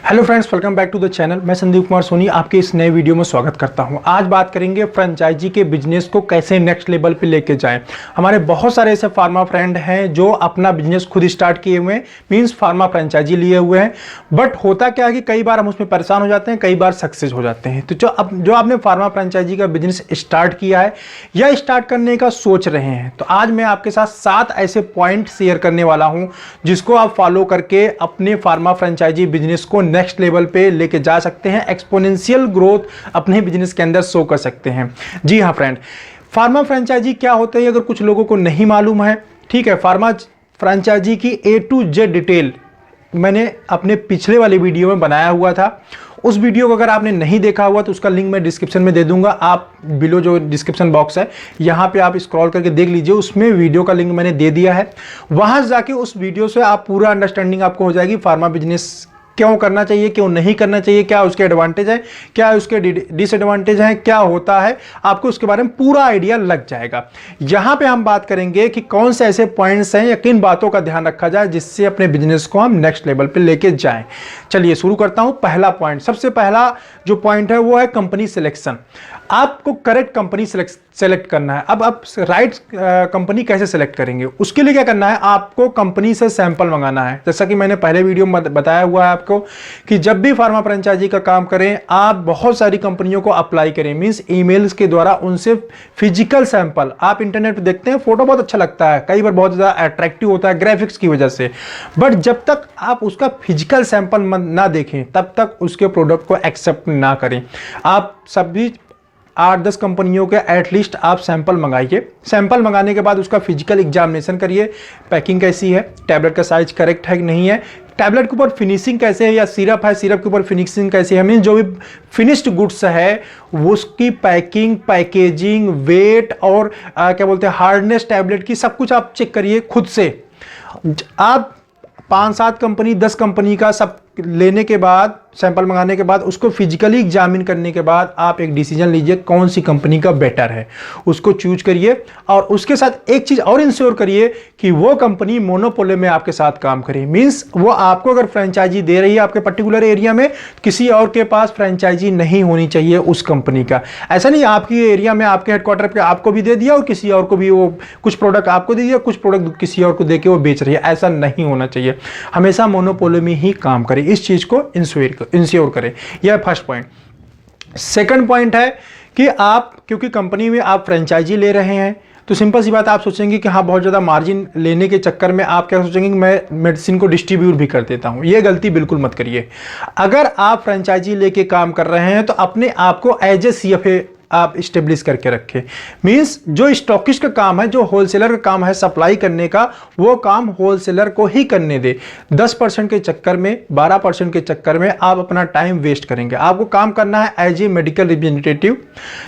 Hello friends, welcome back to the channel. मैं संदीप कुमार सोनी आपके इस नए वीडियो में स्वागत करता हूं। आज बात करेंगे फ्रेंचाइजी के बिजनेस को कैसे नेक्स्ट लेवल पे लेके जाएं। हमारे बहुत सारे ऐसे फार्मा फ्रेंड हैं जो अपना बिजनेस खुद स्टार्ट किए हुए हैं, मींस फार्मा फ्रेंचाइजी लिए हुए हैं। बट होता क्या है कि कई बार हम उसमें परेशान हो जाते हैं, कई बार सक्सेस हो जाते हैं। तो जो आपने फार्मा फ्रेंचाइजी का बिजनेस स्टार्ट किया है या स्टार्ट करने का सोच रहे हैं, तो आज मैं आपके साथ 7 ऐसे पॉइंट शेयर करने वाला हूं जिसको आप फॉलो करके अपने फार्मा फ्रेंचाइजी बिजनेस को नेक्स्ट लेवल पे लेके जा सकते हैं, एक्सपोनेंशियल ग्रोथ अपने बिजनेस के अंदर शो कर सकते हैं। जी हाँ फ्रेंड, फार्मा फ्रेंचाइजी क्या होता है अगर कुछ लोगों को नहीं मालूम है, ठीक है। फार्मा फ्रेंचाइजी की A to Z डिटेल मैंने अपने पिछले वाले वीडियो में बनाया हुआ था। उस वीडियो को अगर आपने नहीं देखा हुआ तो उसका लिंक मैं डिस्क्रिप्शन में दे दूंगा। आप बिलो जो डिस्क्रिप्शन बॉक्स है यहाँ पे आप स्क्रॉल करके देख लीजिए, उसमें वीडियो का लिंक मैंने दे दिया है। वहां जाके उस वीडियो से आप पूरा अंडरस्टैंडिंग आपको हो जाएगी फार्मा बिजनेस क्यों करना चाहिए, क्यों नहीं करना चाहिए, क्या उसके एडवांटेज है, क्या उसके डिसएडवांटेज हैं, क्या होता है, आपको उसके बारे में पूरा आइडिया लग जाएगा। यहां पे हम बात करेंगे कि कौन से ऐसे पॉइंट्स हैं या किन बातों का ध्यान रखा जाए जिससे अपने बिजनेस को हम नेक्स्ट लेवल पे लेके जाएं। चलिए शुरू करता हूं। पहला पॉइंट, सबसे पहला जो पॉइंट है वो है कंपनी सिलेक्शन। आपको करेक्ट कंपनी सेलेक्ट करना है। अब आप राइट कंपनी कैसे सेलेक्ट करेंगे, उसके लिए क्या करना है, आपको कंपनी से सैंपल मंगाना है। जैसा कि मैंने पहले वीडियो में बताया हुआ है आपको कि जब भी फार्मा फ्रेंचाइजी का काम करें, आप बहुत सारी कंपनियों को अप्लाई करें, मींस ईमेल्स के द्वारा उनसे फिजिकल सैंपल। आप इंटरनेट पे देखते हैं, फोटो बहुत अच्छा लगता है, कई बार बहुत ज़्यादा अट्रैक्टिव होता है ग्राफिक्स की वजह से, बट जब तक आप उसका फिजिकल सैंपल ना देखें तब तक उसके प्रोडक्ट को एक्सेप्ट ना करें। आप सभी 8-10 कंपनियों के एटलीस्ट आप सैंपल मंगाइए। सैंपल मंगाने के बाद उसका फिजिकल एग्जामिनेशन करिए, पैकिंग कैसी है, टैबलेट का साइज करेक्ट है कि नहीं है, टैबलेट के ऊपर फिनिशिंग कैसे है, या सिरप है सिरप के ऊपर फिनिशिंग कैसे है, मीन जो भी फिनिश्ड गुड्स है उसकी पैकिंग, पैकेजिंग, वेट और क्या बोलते हैं हार्डनेस टैबलेट की, सब कुछ आप चेक करिए खुद से। आप 5-7 कंपनी 10 कंपनी का सब लेने के बाद, सैंपल मंगाने के बाद, उसको फिजिकली एग्जामिन करने के बाद आप एक डिसीजन लीजिए कौन सी कंपनी का बेटर है, उसको चूज करिए। और उसके साथ एक चीज और इंश्योर करिए कि वो कंपनी मोनोपोली में आपके साथ काम करे, मींस वो आपको अगर फ्रेंचाइजी दे रही है आपके पर्टिकुलर एरिया में, किसी और के पास फ्रेंचाइजी नहीं होनी चाहिए उस कंपनी का। ऐसा नहीं आपकी एरिया में आपके हेडक्वार्टर पे आपको भी दे दिया और किसी और को भी वो कुछ प्रोडक्ट आपको दे दिया, कुछ प्रोडक्ट किसी और को दे के वो बेच रही है, ऐसा नहीं होना चाहिए। हमेशा मोनोपोली में ही काम करें, इस चीज को इंश्योर करें। यह फर्स्ट पॉइंट। सेकंड पॉइंट है कि आप क्योंकि कंपनी में आप फ्रेंचाइजी ले रहे हैं तो सिंपल सी बात, आप सोचेंगे कि हाँ बहुत ज़्यादा मार्जिन लेने के चक्कर में आप क्या सोचेंगे कि मैं मेडिसिन को डिस्ट्रीब्यूट भी कर देता हूँ। ये गलती बिल्कुल मत करिए। अगर आप फ्रेंचाइजी लेके काम कर रहे हैं तो अपने आप को एज ए CFA आप स्टेब्लिश करके रखें। मींस जो स्टॉकिस्ट का काम है, जो होलसेलर का काम है सप्लाई करने का, वो काम होलसेलर को ही करने दे। 10% के चक्कर में, 12% के चक्कर में आप अपना टाइम वेस्ट करेंगे। आपको काम करना है as a medical representative,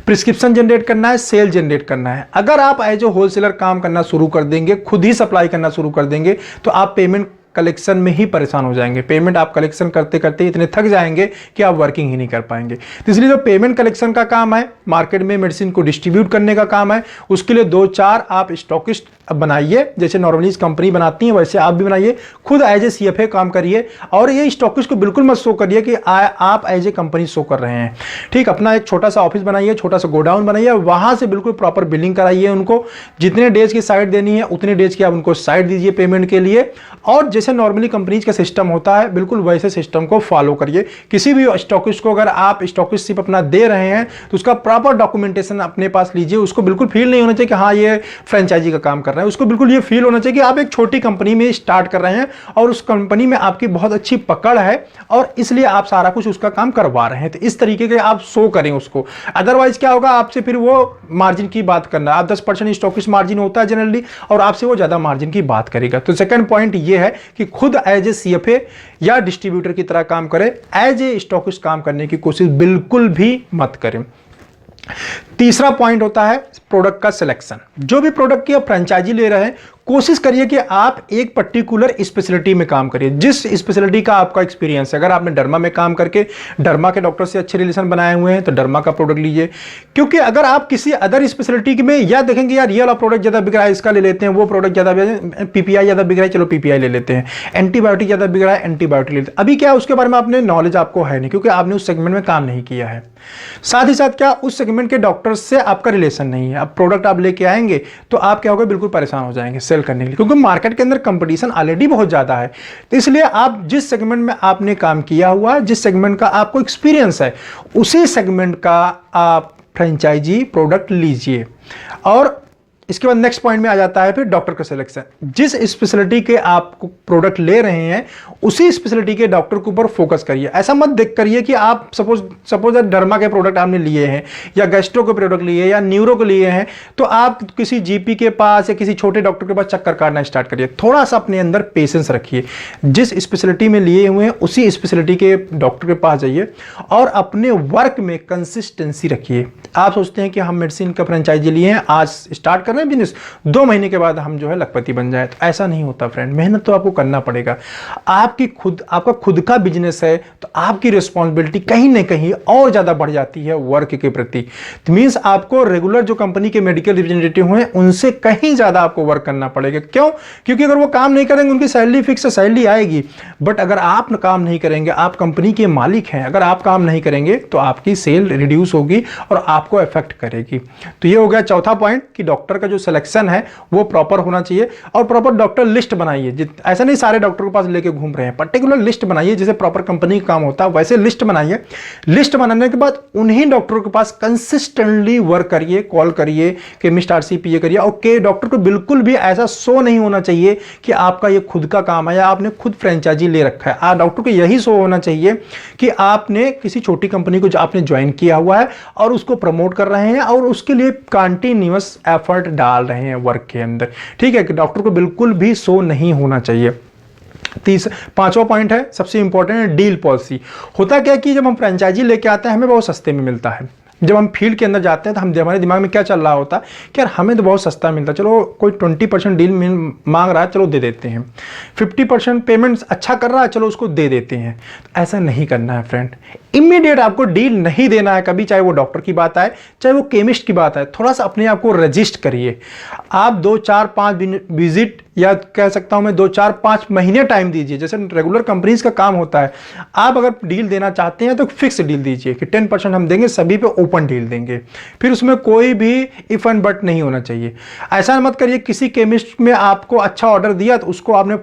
prescription generate करना है, सेल जनरेट करना है। अगर आप एज ए होलसेलर काम करना शुरू कर देंगे, खुद ही सप्लाई करना शुरू कर देंगे, तो आप पेमेंट कलेक्शन में ही परेशान हो जाएंगे। पेमेंट आप कलेक्शन करते करते इतने थक जाएंगे कि आप वर्किंग ही नहीं कर पाएंगे। तो इसलिए जो पेमेंट कलेक्शन का काम है, मार्केट में मेडिसिन को डिस्ट्रीब्यूट करने का काम है, उसके लिए 2-4 आप स्टॉकिस्ट बनाइए। जैसे नॉर्मली कंपनी बनाती है वैसे आप भी बनाइए, खुद एज ए CFA काम करिए। और ये स्टॉकिस्ट को बिल्कुल मत शो करिए कि आप एज ए कंपनी शो कर रहे हैं। ठीक, अपना एक छोटा सा ऑफिस बनाइए, छोटा सा गोडाउन बनाइए, वहां से बिल्कुल प्रॉपर बिलिंग कराइए उनको। जितने डेज की साइट देनी है उतने डेज की आप उनको साइट दीजिए पेमेंट के लिए। और जैसे नॉर्मली कंपनीज का सिस्टम होता है बिल्कुल वैसे सिस्टम को फॉलो करिए। किसी भी स्टॉकिस्ट को अगर आप स्टॉकिस्टशिप अपना दे रहे हैं तो उसका प्रॉपर डॉक्यूमेंटेशन अपने पास लीजिए। उसको बिल्कुल फील नहीं होना चाहिए कि हाँ ये फ्रेंचाइजी का काम कर रहा है। उसको बिल्कुल ये फील होना चाहिए कि आप एक छोटी कंपनी में स्टार्ट कर रहे हैं और उस कंपनी में आपकी बहुत अच्छी पकड़ है और इसलिए आप सारा कुछ उसका काम करवा रहे हैं। तो इस तरीके के आप शो करें उसको। अदरवाइज क्या होगा, आपसे फिर वो मार्जिन की बात करना, आप 10% स्टॉकिस्ट मार्जिन होता है जनरली, और आपसे वो ज्यादा मार्जिन की बात करेगा। तो सेकंड पॉइंट ये है कि खुद एज ए CFA या डिस्ट्रीब्यूटर की तरह काम करें, एज ए स्टॉकिस्ट काम करने की कोशिश बिल्कुल भी मत करें। तीसरा पॉइंट होता है प्रोडक्ट का सिलेक्शन। जो भी प्रोडक्ट की आप फ्रेंचाइजी ले रहे हैं, कोशिश करिए कि आप एक पर्टिकुलर स्पेशलिटी में काम करिए, जिस स्पेशलिटी का आपका एक्सपीरियंस है। अगर आपने डर्मा में काम करके डर्मा के डॉक्टर से अच्छे रिलेशन बनाए हुए हैं तो डर्मा का प्रोडक्ट लीजिए, क्योंकि अगर आप किसी अदर स्पेशलिटी में या देखेंगे यार ये वाला प्रोडक्ट ज़्यादा बिक रहा है इसका ले लेते हैं, वो प्रोडक्ट ज़्यादा पीपीआई ज़्यादा बिक रहा है चलो पीपीआई ले लेते हैं, एंटीबायोटिक ज़्यादा बिक रहा है एंटीबायोटिक ले लेते हैं। अभी क्या उसके बारे में आपने नॉलेज आपको है नहीं, क्योंकि आपने उस सेगमेंट में काम नहीं किया है। साथ ही साथ क्या उस सेगमेंट के डॉक्टर से आपका रिलेशन नहीं है। अब प्रोडक्ट आप लेके आएंगे तो आप क्या होगा, बिल्कुल परेशान हो जाएंगे सेल करने के लिए, क्योंकि मार्केट के अंदर कंपटीशन ऑलरेडी बहुत ज्यादा है। तो इसलिए आप जिस सेगमेंट में आपने काम किया हुआ है, जिस सेगमेंट का आपको एक्सपीरियंस है, उसी सेगमेंट का आप फ्रेंचाइजी प्रोडक्ट लीजिए। और इसके बाद नेक्स्ट पॉइंट में आ जाता है फिर डॉक्टर का सिलेक्शन। जिस स्पेशलिटी के आप प्रोडक्ट ले रहे हैं उसी स्पेशलिटी के डॉक्टर के ऊपर फोकस करिए। ऐसा मत देख करिए कि आप सपोज डर्मा के प्रोडक्ट आपने लिए हैं या गैस्ट्रो के प्रोडक्ट लिए या न्यूरो के लिए हैं तो आप किसी जीपी के पास या किसी छोटे डॉक्टर के पास चक्कर काटना स्टार्ट करिए। थोड़ा सा अपने अंदर पेशेंस रखिए, जिस स्पेशलिटी में लिए हुए हैं उसी स्पेशलिटी के डॉक्टर के पास जाइए और अपने वर्क में कंसिस्टेंसी रखिए। आप सोचते हैं कि हम मेडिसिन का फ्रेंचाइजी लिए हैं, आज स्टार्ट कर रहे हैं बिजनेस, 2 महीने के बाद हम जो है लखपति बन जाए, तो ऐसा नहीं होता फ्रेंड। मेहनत तो आपको करना पड़ेगा। आपका खुद का बिजनेस है तो आपकी रिस्पॉन्सिबिलिटी कहीं ना कहीं और ज्यादा बढ़ जाती है वर्क के प्रति। तो मींस आपको रेगुलर जो कंपनी के मेडिकल रिप्रेजेंटेटिव हैं उनसे कहीं ज्यादा आपको वर्क करना पड़ेगा। क्यों? क्योंकि अगर वो काम नहीं करेंगे उनकी सैलरी फिक्स है, सैलरी आएगी, बट अगर आप काम नहीं करेंगे, आप कंपनी के मालिक हैं, अगर आप काम नहीं करेंगे तो आपकी सेल रिड्यूस होगी और आपको इफेक्ट करेगी। तो ये हो गया चौथा पॉइंट कि डॉक्टर का जो सिलेक्शन है वो प्रॉपर होना चाहिए। और प्रॉपर डॉक्टर लिस्ट बनाइए। ऐसा नहीं सारे डॉक्टर के पास लेके घूम रहे हैं, पर्टिकुलर लिस्ट बनाइए, जैसे प्रॉपर कंपनी का काम होता है वैसे लिस्ट बनाइए। लिस्ट बनाने के बाद उन्हीं डॉक्टरों के पास कंसिस्टेंटली वर्क करिए, कॉल करिए, केमिस्ट आरसीपीए करिए। और के डॉक्टर को बिल्कुल भी ऐसा शो नहीं होना चाहिए कि आपका ये खुद का काम है या आपने खुद फ्रेंचाइजी ले रखा है। डॉक्टर को यही शो होना चाहिए कि आपने किसी छोटी कंपनी को आपने ज्वाइन किया हुआ है और उसको प्रमोट कर रहे हैं और उसके लिए कंटिन्यूअस एफर्ट डाल रहे हैं वर्क के अंदर। ठीक है कि डॉक्टर को बिल्कुल भी शो नहीं होना चाहिए। पांचवा पॉइंट है, सबसे इंपॉर्टेंट है डील पॉलिसी। होता क्या कि जब हम फ्रेंचाइजी लेके आते हैं हमें बहुत सस्ते में मिलता है। जब हम फील्ड के अंदर जाते हैं तो हमारे दिमाग में क्या चल रहा होता है कि यार हमें तो बहुत सस्ता मिलता है, चलो कोई 20% डील मांग रहा है चलो दे देते हैं, 50% पेमेंट्स अच्छा कर रहा है चलो उसको दे देते हैं। तो ऐसा नहीं करना है फ्रेंड। इमीडिएट आपको डील नहीं देना है कभी, चाहे वो डॉक्टर की बात आए चाहे वो केमिस्ट की बात आए। थोड़ा सा अपने आप को रजिस्ट करिए। आप 2-4-5 विजिट या कह सकता हूं मैं 2-4-5 महीने टाइम दीजिए, जैसे रेगुलर कंपनीज का काम होता है। आप अगर डील देना चाहते हैं तो फिक्स डील दीजिए कि 10% हम देंगे, सभी पे ओपन डील देंगे। फिर उसमें कोई भी इफ एंड बट नहीं होना चाहिए। ऐसा मत करिए किसी केमिस्ट में आपको अच्छा ऑर्डर दिया तो उसको आपने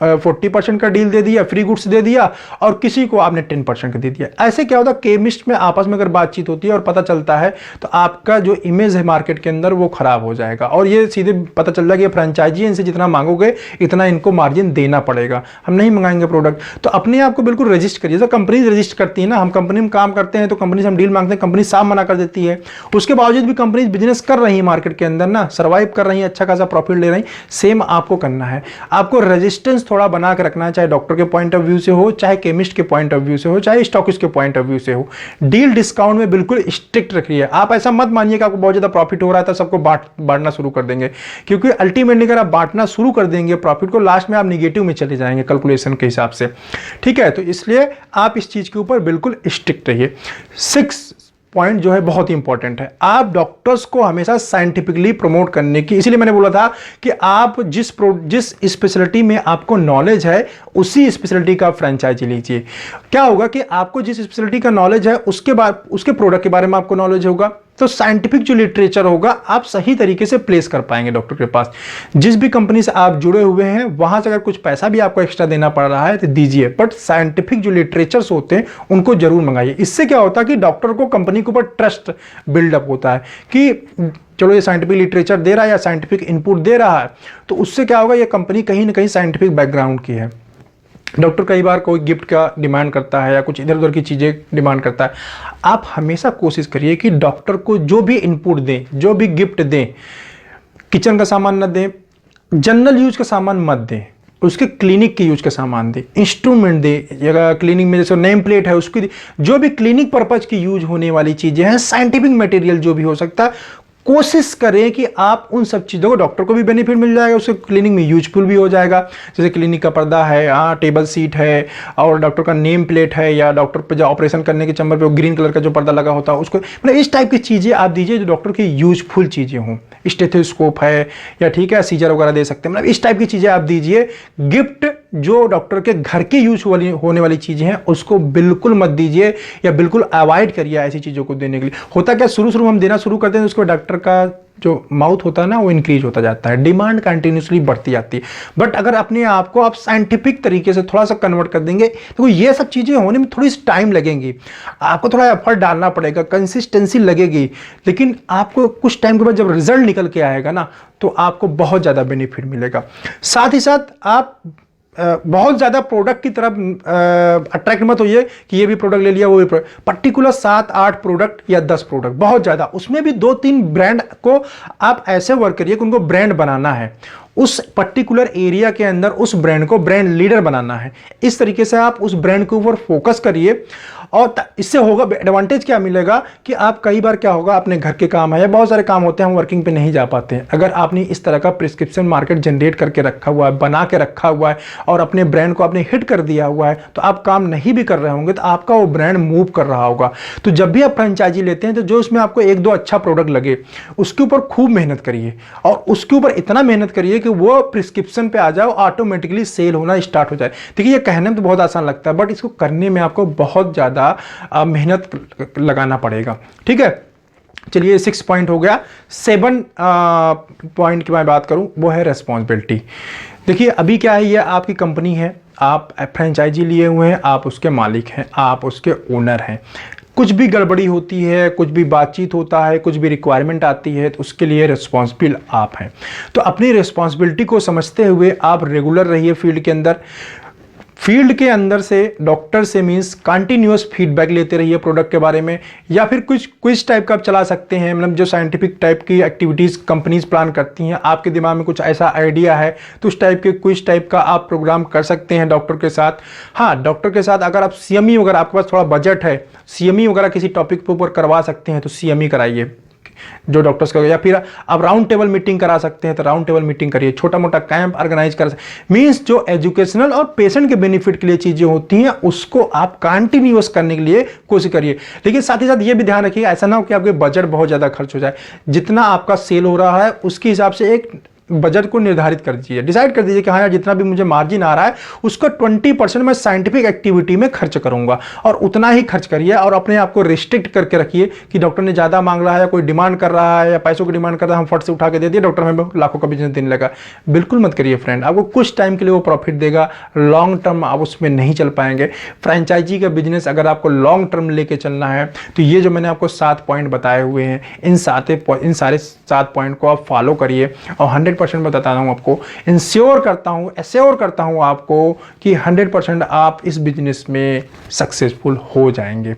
40% का डील दे दिया, फ्री गुड्स दे दिया, और किसी को आपने 10% का दे दिया। ऐसे क्या होता है, केमिस्ट में आपस में अगर बातचीत होती है और पता चलता है तो आपका जो इमेज है मार्केट के अंदर वो खराब हो जाएगा और ये सीधे पता चल जाएगा कि फ्रेंचाइजी इनसे जितना मांगोगे इतना इनको मार्जिन देना पड़ेगा, हम नहीं मंगाएंगे प्रोडक्ट। तो अपने आप को बिल्कुल रजिस्ट करिए, जैसे कंपनी रजिस्ट करती है ना, हम कंपनी में काम करते हैं तो कंपनी से हम डील मांगते हैं, कंपनी साफ मना कर देती है, उसके बावजूद भी कंपनी बिजनेस कर रही है मार्केट के अंदर ना, सर्वाइव कर रही है, अच्छा खासा प्रॉफिट ले रही है। सेम आपको करना है, आपको रेजिस्टेंस थोड़ा बना के रखना है, चाहे डॉक्टर के पॉइंट ऑफ व्यू से हो, चाहे केमिस्ट के पॉइंट ऑफ व्यू से हो, चाहे स्टॉकिस्ट के पॉइंट ऑफ व्यू से हो। डील डिस्काउंट में बिल्कुल स्ट्रिक्ट रखिए। आप ऐसा मत मानिए कि आपको बहुत ज्यादा प्रॉफिट हो रहा है तो सबको बांटना शुरू कर देंगे, क्योंकि अल्टीमेटली अगर आप बांटना शुरू कर देंगे प्रॉफिट को, लास्ट में आप निगेटिव में चले जाएंगे कैलकुलेशन के हिसाब से। ठीक है, तो इसलिए आप इस चीज के ऊपर बिल्कुल स्ट्रिक्ट रहिए। 6 पॉइंट जो है बहुत ही इंपॉर्टेंट है, आप डॉक्टर्स को हमेशा साइंटिफिकली प्रमोट करने की, इसीलिए मैंने बोला था कि आप जिस स्पेशलिटी में आपको नॉलेज है उसी स्पेशलिटी का फ्रेंचाइजी लीजिए। क्या होगा कि आपको जिस स्पेशलिटी का नॉलेज है उसके प्रोडक्ट के बारे में आपको नॉलेज होगा, तो साइंटिफिक जो लिटरेचर होगा आप सही तरीके से प्लेस कर पाएंगे डॉक्टर के पास। जिस भी कंपनी से आप जुड़े हुए हैं वहां से अगर कुछ पैसा भी आपको एक्स्ट्रा देना पड़ रहा है तो दीजिए, बट साइंटिफिक जो लिटरेचर्स होते हैं उनको जरूर मंगाइए। इससे क्या होता है कि डॉक्टर को कंपनी के ऊपर ट्रस्ट बिल्डअप होता है कि चलो ये साइंटिफिक लिटरेचर दे रहा है या साइंटिफिक इनपुट दे रहा है, तो उससे क्या होगा, ये कंपनी कहीं ना कहीं साइंटिफिक बैकग्राउंड की है। डॉक्टर कई बार कोई गिफ्ट का डिमांड करता है या कुछ इधर उधर की चीज़ें डिमांड करता है। आप हमेशा कोशिश करिए कि डॉक्टर को जो भी इनपुट दें, जो भी गिफ्ट दें, किचन का सामान न दें, जनरल यूज का सामान मत दें, उसके क्लिनिक के यूज का सामान दे, इंस्ट्रूमेंट दे, अगर क्लिनिक में जैसे नेम प्लेट है उसकी, जो भी क्लिनिक पर्पज की यूज होने वाली चीज़ें हैं, साइंटिफिक मटेरियल जो भी हो सकता है कोशिश करें कि आप उन सब चीज़ों को, डॉक्टर को भी बेनिफिट मिल जाएगा, उसके क्लिनिक में यूजफुल भी हो जाएगा। जैसे क्लिनिक का पर्दा है, हाँ टेबल सीट है, और डॉक्टर का नेम प्लेट है, या डॉक्टर पे जो ऑपरेशन करने के चैम्बर पे ग्रीन कलर का जो पर्दा लगा होता है उसको, मतलब इस टाइप की चीज़ें आप दीजिए जो डॉक्टर की यूजफुल चीज़ें हों। स्टेथोस्कोप है, या ठीक है सीजर वगैरह दे सकते हैं, मतलब इस टाइप की चीज़ें आप दीजिए। गिफ्ट जो डॉक्टर के घर के यूज होने वाली चीज़ें हैं उसको बिल्कुल मत दीजिए, या बिल्कुल अवॉइड करिए ऐसी चीज़ों को देने के लिए। होता क्या, शुरू में हम देना शुरू करते हैं तो उसको डॉक्टर का जो माउथ होता है ना वो इंक्रीज होता जाता है, डिमांड कंटिन्यूसली बढ़ती जाती है। बट अगर अपने आप को आप साइंटिफिक तरीके से थोड़ा सा कन्वर्ट कर देंगे तो ये सब चीज़ें होने में थोड़ी सी टाइम लगेंगी, आपको थोड़ा एफर्ट डालना पड़ेगा, कंसिस्टेंसी लगेगी, लेकिन आपको कुछ टाइम के बाद जब रिजल्ट निकल के आएगा ना तो आपको बहुत ज़्यादा बेनिफिट मिलेगा। साथ ही साथ आप बहुत ज़्यादा प्रोडक्ट की तरफ अट्रैक्ट मत होइए कि ये भी प्रोडक्ट ले लिया वो भी प्रोडक्ट, पर्टिकुलर 7-8 प्रोडक्ट या 10 प्रोडक्ट, बहुत ज़्यादा, उसमें भी 2-3 ब्रांड को आप ऐसे वर्क करिए कि उनको ब्रांड बनाना है, उस पर्टिकुलर एरिया के अंदर उस ब्रांड को ब्रांड लीडर बनाना है। इस तरीके से आप उस ब्रांड के ऊपर फोकस करिए, और इससे होगा एडवांटेज क्या मिलेगा कि आप कई बार क्या होगा, अपने घर के काम है या बहुत सारे काम होते हैं, हम वर्किंग पे नहीं जा पाते हैं। अगर आपने इस तरह का प्रिस्क्रिप्शन मार्केट जनरेट करके रखा हुआ है, बना के रखा हुआ है, और अपने ब्रांड को आपने हिट कर दिया हुआ है, तो आप काम नहीं भी कर रहे होंगे तो आपका वो ब्रांड मूव कर रहा होगा। तो जब भी आप फ्रेंचाइजी लेते हैं तो जो उसमें आपको 1-2 अच्छा प्रोडक्ट लगे उसके ऊपर खूब मेहनत करिए, और उसके ऊपर इतना मेहनत करिए कि वो प्रिस्क्रिप्शन पे आ जाओ, ऑटोमेटिकली सेल होना स्टार्ट हो जाए। देखिए ये कहने में तो बहुत आसान लगता है, बट इसको करने में आपको बहुत ज़्यादा मेहनत लगाना पड़ेगा। ठीक है, चलिए 6 पॉइंट हो गया। 7 पॉइंट की मैं बात करूं वो है रेस्पॉन्सिबिलिटी। देखिए अभी क्या है, ये आपकी कंपनी है, आप फ्रेंचाइजी लिए हुए हैं, आप उसके मालिक हैं, आप उसके ओनर हैं। कुछ भी गड़बड़ी होती है, कुछ भी बातचीत होता है, कुछ भी रिक्वायरमेंट आती है तो उसके लिए रिस्पॉन्सिबल आप हैं। तो अपनी रिस्पॉन्सिबिलिटी को समझते हुए आप रेगुलर रहिए फील्ड के अंदर। फील्ड के अंदर से डॉक्टर से मींस कंटिन्यूअस फीडबैक लेते रहिए प्रोडक्ट के बारे में, या फिर कुछ क्विज टाइप का आप चला सकते हैं, मतलब जो साइंटिफिक टाइप की एक्टिविटीज़ कंपनीज प्लान करती हैं, आपके दिमाग में कुछ ऐसा आइडिया है तो उस टाइप के क्विज टाइप का आप प्रोग्राम कर सकते हैं डॉक्टर के साथ। हाँ, डॉक्टर के साथ अगर आप सीएमई वगैरह, आपके पास थोड़ा बजट है, सीएमई वगैरह किसी टॉपिक के ऊपर करवा सकते हैं तो सीएमई कराइए जो डॉक्टर्स का, या फिर आप राउंड टेबल मीटिंग करा सकते हैं तो राउंड टेबल मीटिंग करिए, छोटा मोटा कैंप ऑर्गेनाइज कर सकते। मींस जो एजुकेशनल और पेशेंट के बेनिफिट के लिए चीजें होती हैं उसको आप कंटिन्यूअस करने के लिए कोशिश करिए। लेकिन साथ ही साथ ये भी ध्यान रखिए ऐसा ना हो कि आपके बजट बहुत ज्यादा खर्च हो जाए। जितना आपका सेल हो रहा है उसके हिसाब से एक बजट को निर्धारित कर दीजिए, डिसाइड कर दीजिए कि हाँ यार जितना भी मुझे मार्जिन आ रहा है उसका 20% मैं साइंटिफिक एक्टिविटी में खर्च करूंगा, और उतना ही खर्च करिए। और अपने आप को रिस्ट्रिक्ट करके रखिए कि डॉक्टर ने ज़्यादा मांग रहा है या कोई डिमांड कर रहा है या पैसों की डिमांड कर रहा है, हम फट से उठा के दे दिए, डॉक्टर हमें लाखों का बिजनेस देने लगा। बिल्कुल मत करिए फ्रेंड, आपको कुछ टाइम के लिए वो प्रॉफिट देगा, लॉन्ग टर्म आप उसमें नहीं चल पाएंगे। फ्रेंचाइजी का बिजनेस अगर आपको लॉन्ग टर्म लेके चलना है तो ये जो मैंने आपको 7 पॉइंट बताए हुए हैं, इन सारे 7 पॉइंट को आप फॉलो करिए, और 100% बताता हूं आपको, एश्योर करता हूं आपको कि 100% आप इस बिजनेस में सक्सेसफुल हो जाएंगे।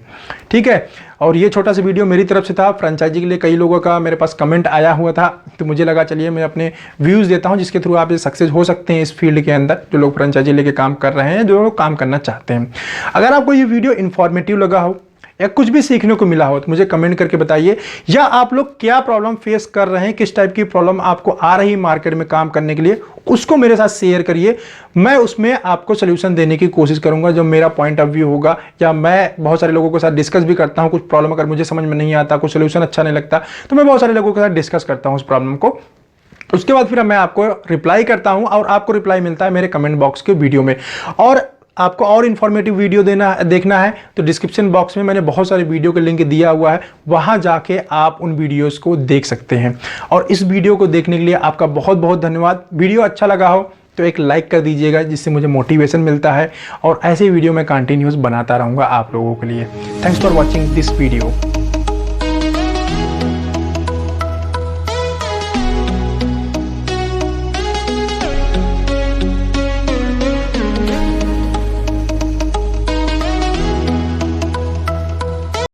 ठीक है, और ये छोटा सा वीडियो मेरी तरफ से था। फ्रेंचाइजी के लिए कई लोगों का मेरे पास कमेंट आया हुआ था तो मुझे लगा चलिए मैं अपने व्यूज़ देता हूं जिसके थ्रू आप ये सक्सेस हो सकते हैं इस फील्ड के अंदर, जो लोग फ्रेंचाइजी लेके काम कर रहे हैं, जो लोग काम करना चाहते हैं। अगर आपको ये वीडियो इन्फॉर्मेटिव लगा हो या कुछ भी सीखने को मिला हो तो मुझे कमेंट करके बताइए, या आप लोग क्या प्रॉब्लम फेस कर रहे हैं, किस टाइप की प्रॉब्लम आपको आ रही मार्केट में काम करने के लिए, उसको मेरे साथ शेयर करिए। मैं उसमें आपको सोल्यूशन देने की कोशिश करूंगा जो मेरा पॉइंट ऑफ व्यू होगा, या मैं बहुत सारे लोगों के साथ डिस्कस भी करता हूं। कुछ प्रॉब्लम अगर मुझे समझ में नहीं आता, कुछ सोल्यूशन अच्छा नहीं लगता तो मैं बहुत सारे लोगों के साथ डिस्कस करता हूं उस प्रॉब्लम को। उसके बाद फिर मैं आपको रिप्लाई करता हूं, और आपको रिप्लाई मिलता है मेरे कमेंट बॉक्स के वीडियो में। और आपको और इन्फॉर्मेटिव वीडियो देखना है तो डिस्क्रिप्शन बॉक्स में मैंने बहुत सारे वीडियो के लिंक दिया हुआ है, वहां जाके आप उन वीडियोस को देख सकते हैं। और इस वीडियो को देखने के लिए आपका बहुत बहुत धन्यवाद। वीडियो अच्छा लगा हो तो एक लाइक कर दीजिएगा जिससे मुझे मोटिवेशन मिलता है, और ऐसे वीडियो मैं कंटिन्यूस बनाता रहूँगा आप लोगों के लिए। Thanks for watching this video.